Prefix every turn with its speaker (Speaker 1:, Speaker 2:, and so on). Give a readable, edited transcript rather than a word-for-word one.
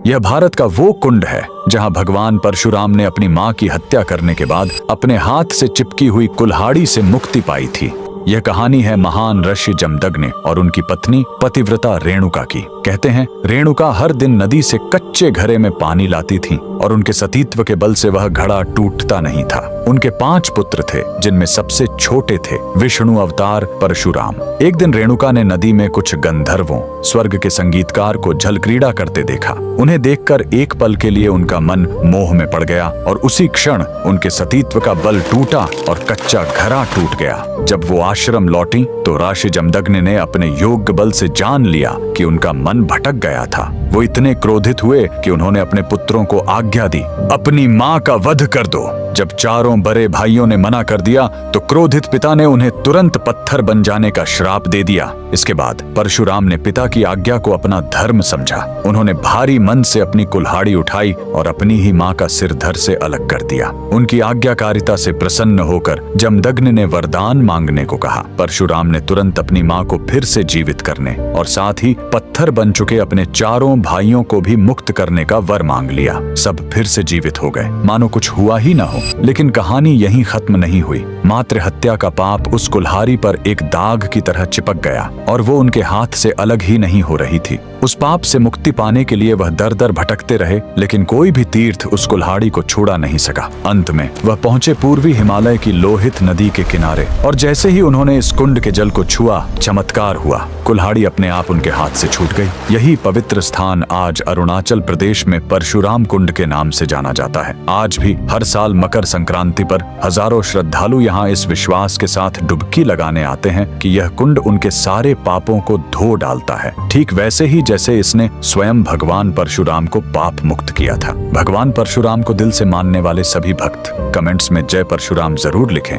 Speaker 1: यह भारत का वो कुंड है जहां भगवान परशुराम ने अपनी मां की हत्या करने के बाद अपने हाथ से चिपकी हुई कुल्हाड़ी से मुक्ति पाई थी। यह कहानी है महान ऋषि जमदग्नि और उनकी पत्नी पतिव्रता रेणुका की। कहते हैं रेणुका हर दिन नदी से कच्चे घड़े में पानी लाती थीं और उनके सतीत्व के बल से वह घड़ा टूटता नहीं था। उनके 5 पुत्र थे जिनमें सबसे छोटे थे विष्णु अवतार परशुराम। एक दिन रेणुका ने नदी में कुछ गंधर्वों स्वर्ग के संगीतकार को जल क्रीड़ा करते देखा। उन्हें देखकर एक पल के लिए उनका मन मोह में पड़ गया और उसी क्षण उनके सतीत्व का बल टूटा और कच्चा घड़ा टूट गया। जब वो आश्रम लौटी तो ऋषि जमदग्नि ने अपने योग बल से जान लिया कि उनका मन भटक गया था। वो इतने क्रोधित हुए कि उन्होंने अपने पुत्रों को आज्ञा दी, अपनी मां का वध कर दो। जब चारों बड़े भाइयों ने मना कर दिया तो क्रोधित पिता ने उन्हें तुरंत पत्थर बन जाने का श्राप दे दिया। इसके बाद परशुराम ने पिता की आज्ञा को अपना धर्म समझा। उन्होंने भारी मन से अपनी कुल्हाड़ी उठाई और अपनी ही मां का सिर धड़ से अलग कर दिया। उनकी आज्ञाकारिता से प्रसन्न होकर जमदग्नि ने वरदान मांगने को कहा। परशुराम ने तुरंत अपनी मां को फिर से जीवित करने और साथ ही पत्थर बन चुके अपने चारों भाइयों को भी मुक्त करने का वर मांग लिया। सब फिर से जीवित हो गए, मानो कुछ हुआ ही ना हो। लेकिन कहानी यहीं खत्म नहीं हुई। मातृ हत्या का पाप उस कुल्हाड़ी पर एक दाग की तरह चिपक गया और वो उनके हाथ से अलग ही नहीं हो रही थी। उस पाप से मुक्ति पाने के लिए वह दर दर भटकते रहे, लेकिन कोई भी तीर्थ उस कुल्हाड़ी को छुड़ा नहीं सका। अंत में वह पहुंचे पूर्वी हिमालय की लोहित नदी के किनारे और जैसे ही उन्होंने इस कुंड के जल को छुआ, चमत्कार हुआ। कुल्हाड़ी अपने आप उनके हाथ से छूट गई। यही पवित्र स्थान आज अरुणाचल प्रदेश में परशुराम कुंड के नाम से जाना जाता है। आज भी हर साल मकर संक्रांति पर हजारों श्रद्धालु यहाँ इस विश्वास के साथ डुबकी लगाने आते हैं कि यह कुंड उनके सारे पापों को धो डालता है, ठीक वैसे ही जैसे इसने स्वयं भगवान परशुराम को पाप मुक्त किया था। भगवान परशुराम को दिल से मानने वाले सभी भक्त कमेंट्स में जय परशुराम जरूर लिखें।